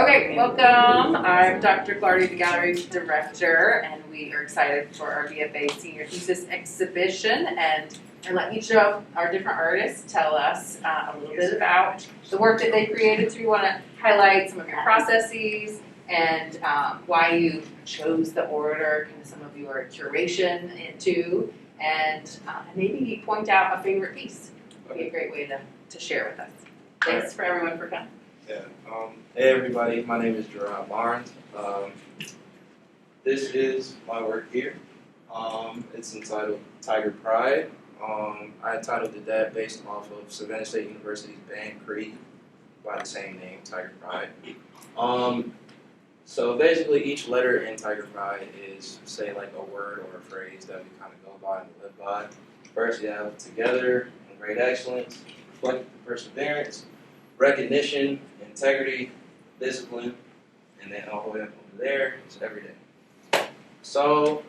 Okay, welcome. I'm Dr. Clardy, the gallery director, and we are excited for our BFA senior thesis exhibition. And let each of our different artists tell us a little bit about the work that they created. So we want to highlight some of your processes and why you chose the order, kind of some of your curation into, and maybe point out a favorite piece. Would be a great way to share with us. Thanks for everyone for coming. Yeah. Hey everybody, my name is Gerard Barnes. This is my work here. It's entitled Tiger Pride. I entitled it that based off of Savannah State University's band Creed by the same name, Tiger Pride. So basically each letter in Tiger Pride is, say, like a word or a phrase that we kind of go by and live by. First you have together and great excellence, reflective perseverance, recognition, integrity, discipline, and then all the way up over there is every day. So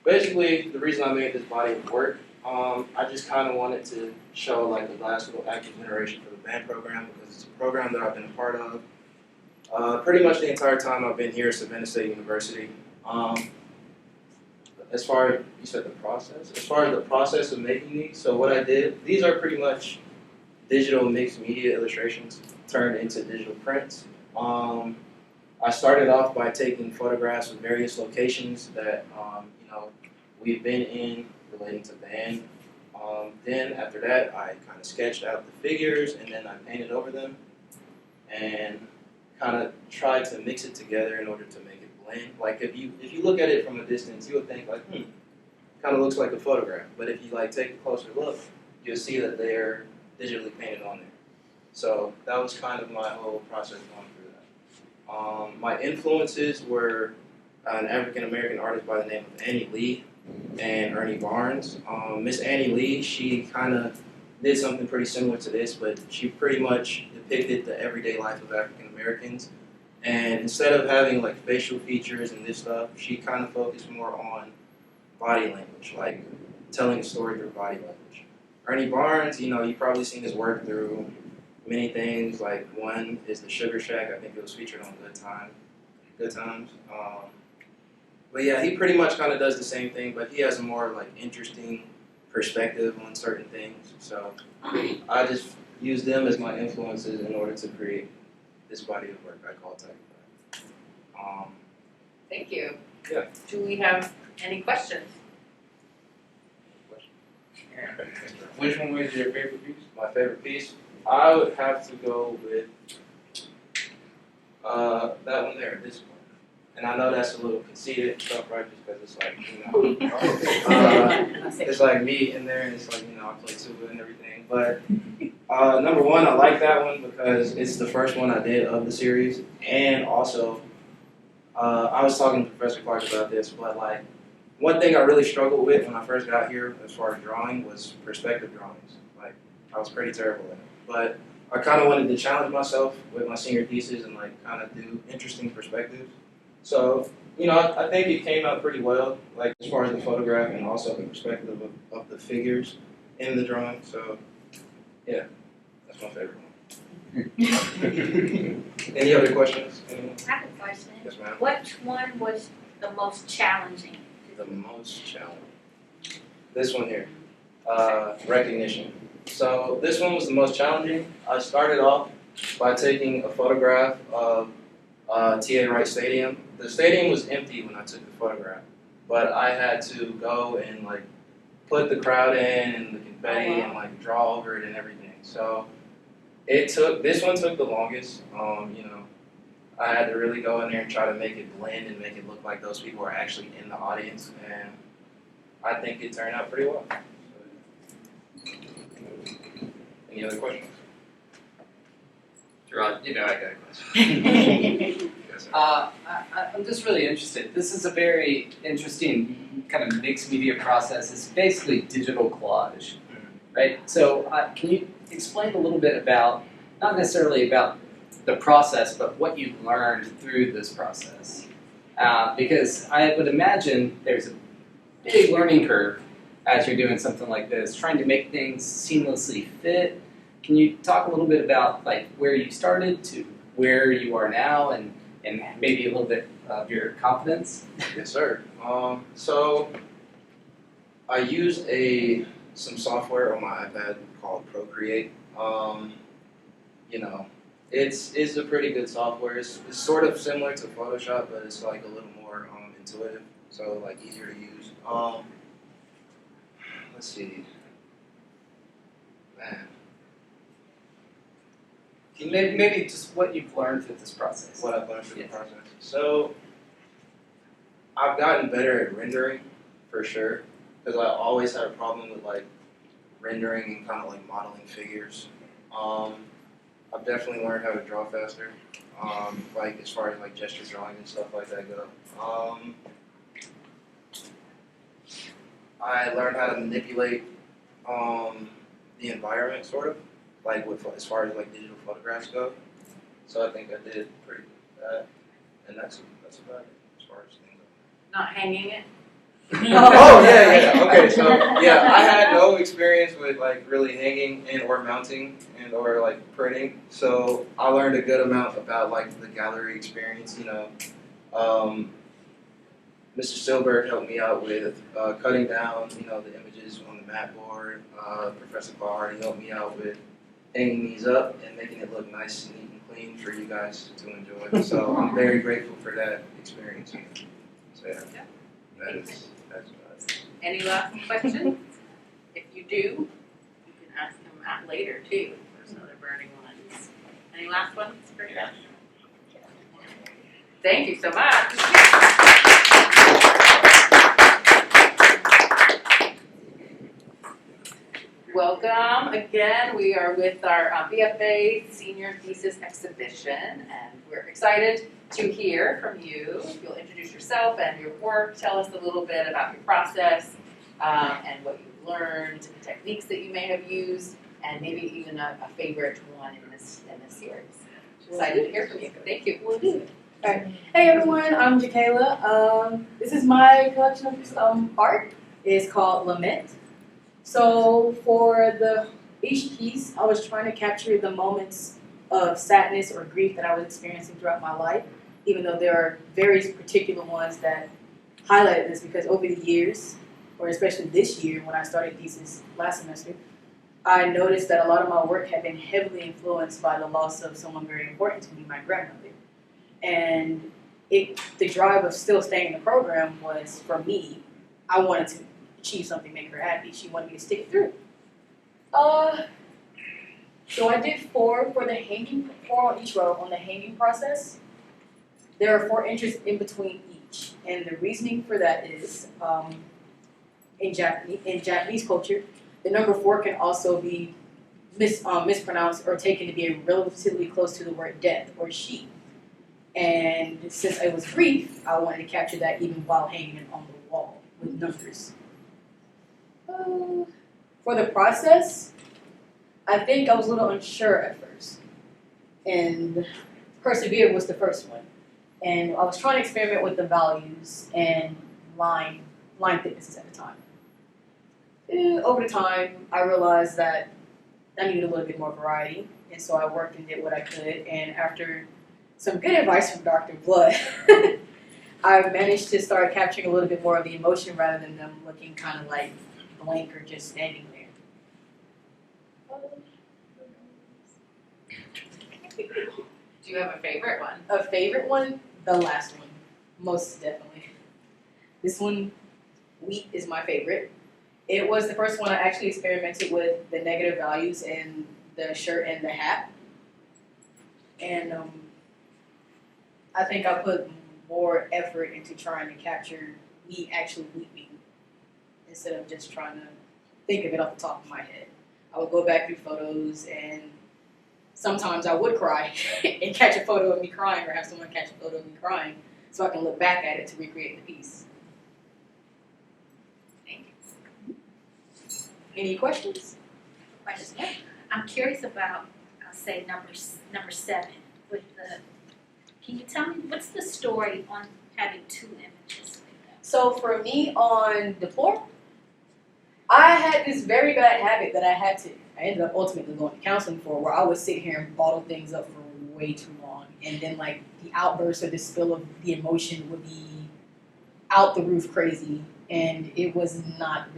basically the reason I made this body of work, I just kind of wanted to show like the last little active generation for the band program because it's a program that I've been a part of pretty much the entire time I've been here at Savannah State University. As far as, you said the process? As far as the process of making these, so what I did, these are pretty much digital mixed media illustrations turned into digital prints. I started off by taking photographs of various locations that we've been in relating to band. Then after that, I kind of sketched out the figures and then I painted over them and kind of tried to mix it together in order to make it blend. Like if you look at it from a distance, you would think like, kind of looks like a photograph. But if you like take a closer look, you'll see that they're digitally painted on there. So that was kind of my whole process going through that. My influences were an African-American artist by the name of Annie Lee and Ernie Barnes. Miss Annie Lee, she kind of did something pretty similar to this, but she pretty much depicted the everyday life of African-Americans. And instead of having like facial features and this stuff, she kind of focused more on body language, like telling a story through body language. Ernie Barnes, you've probably seen his work through many things, like one is the Sugar Shack. I think it was featured on Good Times. But yeah, he pretty much kind of does the same thing, but he has a more like interesting perspective on certain things. So I just used them as my influences in order to create this body of work I call Tiger Pride. Thank you. Yeah. Do we have any questions? Which one was your favorite piece? My favorite piece? I would have to go with that one there, this one. And I know that's a little conceited stuff, right? Just because it's like, it's like me in there, and it's like, I play tuba and everything. But number one, I like that one because it's the first one I did of the series. And also, I was talking to Professor Clark about this, but like, one thing I really struggled with when I first got here as far as drawing was perspective drawings. Like, I was pretty terrible at it. But I kind of wanted to challenge myself with my senior thesis and like kind of do interesting perspectives. So, I think it came out pretty well, like as far as the photograph and also the perspective of the figures in the drawing. So, yeah, that's my favorite one. Any other questions? Anyone? I have a question. Yes, ma'am. Which one was the most challenging? The most challenging. This one here, recognition. So this one was the most challenging. I started off by taking a photograph of TA Wright Stadium. The stadium was empty when I took the photograph, but I had to go and like put the crowd in and the confetti and like draw over it and everything. So this one took the longest. I had to really go in there and try to make it blend and make it look like those people are actually in the audience, and I think it turned out pretty well. Any other questions? Gerard, I got a question. I'm just really interested. This is a very interesting kind of mixed media process. It's basically digital collage, right? So can you explain a little bit about, not necessarily about the process, but what you've learned through this process? Because I would imagine there's a big learning curve as you're doing something like this, trying to make things seamlessly fit. Can you talk a little bit about like where you started to where you are now and maybe a little bit of your confidence? Yes, sir. So I use some software on my iPad called Procreate. You know, it's a pretty good software. It's sort of similar to Photoshop, but it's like a little more intuitive, so like easier to use. Let's see, man. Maybe just what you've learned through this process. What I've learned through the process. So I've gotten better at rendering for sure, because I always had a problem with like rendering and kind of like modeling figures. I've definitely learned how to draw faster, like as far as like gesture drawing and stuff like that go. I learned how to manipulate the environment sort of, like with as far as like digital photographs go. So I think I did pretty good at that, and that's about it as far as things go. Not hanging it. Oh yeah. Okay, so yeah, I had no experience with like really hanging and or mounting and or like printing. So I learned a good amount about like the gallery experience. You know, Mr. Silberg helped me out with cutting down, you know, the images on the mat board. Professor Barr helped me out with hanging these up and making it look nice, neat, and clean for you guys to enjoy. So I'm very grateful for that experience. So yeah, that's about it. Any last questions? If you do, you can ask them out later too. There's other burning ones. Any last ones for you? Thank you so much. Welcome again. We are with our BFA Senior Thesis Exhibition, and we're excited to hear from you. If you'll introduce yourself and your work, tell us a little bit about your process and what you've learned, techniques that you may have used, and maybe even a favorite one in this series. Excited to hear from you. Thank you. Will do. Alright. Hey everyone, I'm Jhakaela. This is my collection of art. It's called Lament. So for each piece, I was trying to capture the moments of sadness or grief that I was experiencing throughout my life, even though there are various particular ones that highlighted this, because over the years, or especially this year when I started thesis last semester, I noticed that a lot of my work had been heavily influenced by the loss of someone very important to me, my grandmother. And the drive of still staying in the program was, for me, I wanted to achieve something, make her happy. She wanted me to stick it through. So I did 4 for the hanging, 4 on each row on the hanging process. There are 4 inches in between each, and the reasoning for that is in Japanese culture, the number 4 can also be mispronounced or taken to be relatively close to the word death or she. And since it was grief, I wanted to capture that even while hanging it on the wall with numbers. For the process, I think I was a little unsure at first. And Persevere was the first one. And I was trying to experiment with the values and line thicknesses at the time. Over the time, I realized that I needed a little bit more variety. And so I worked and did what I could. And after some good advice from Dr. Blood, I managed to start capturing a little bit more of the emotion rather than them looking kind of like blank or just standing there. Do you have a favorite one? A favorite one? The last one. Most definitely. This one, Wheat, is my favorite. It was the first one I actually experimented with the negative values in the shirt and the hat. And I think I put more effort into trying to capture me actually weeping instead of just trying to think of it off the top of my head. I would go back through photos, and sometimes I would cry and catch a photo of me crying, or have someone catch a photo of me crying so I can look back at it to recreate the piece. Thank you. Any questions? Question. I'm curious about, say, number 7 with the. Can you tell me what's the story on having 2 images like that? So for me on the floor, I had this very bad habit that I ended up ultimately going to counseling for, where I would sit here and bottle things up for way too long. and then like the outburst or the spill of the emotion would be out the roof crazy, and it was not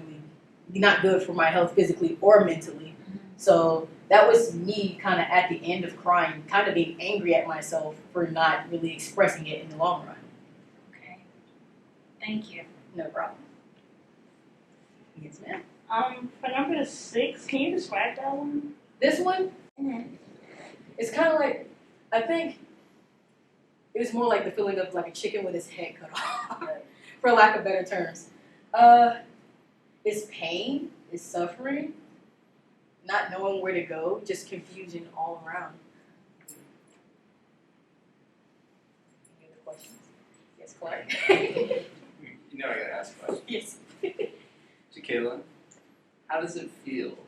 good for my health physically or mentally. So that was me kind of at the end of crying, kind of being angry at myself for not really expressing it in the long run. Okay. Thank you. No problem. Yes, ma'am. For number 6, can you describe that one? This one, it's kind of like, I think it was more like the feeling of like a chicken with its head cut off, for lack of better terms. It's pain, it's suffering, not knowing where to go, just confusion all around. Any other questions? Yes, Clark. You know I gotta ask a question. Yes. Jhakaela, how does it feel,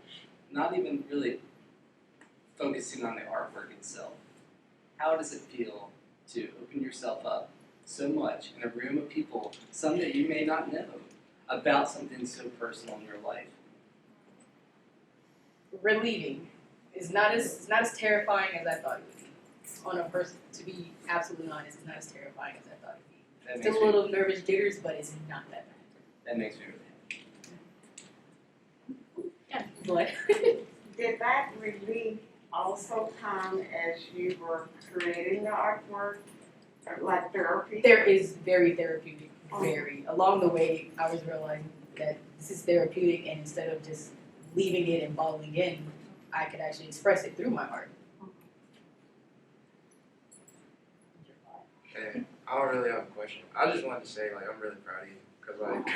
not even really focusing on the artwork itself, how does it feel to open yourself up so much in a room of people, some that you may not know, about something so personal in your life? Relieving. It's not as terrifying as I thought it would be. On a person, to be absolutely honest, it's not as terrifying as I thought it would be. That Still makes a me, little nervous jitters, but it's not that bad. that makes me really happy. Yeah, but Did that relief also come as you were creating the artwork, or like therapy? there is very therapeutic, very. Along the way, I was realizing that this is therapeutic, and instead of just leaving it and bottling in, I could actually express it through my art. Okay, I don't really have a question. I just wanted to say, like, I'm really proud of you. Because, like,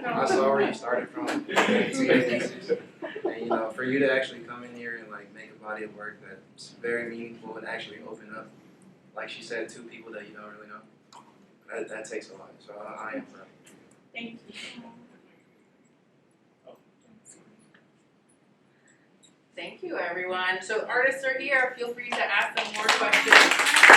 I saw where you started from to your thesis. And, you know, for you to actually come in here and, like, make a body of work that's very meaningful and actually open up, like she said, to people that you don't really know, that takes a lot. So I am proud. Thank you. Thank you, everyone. So artists are here. Feel free to ask them more questions.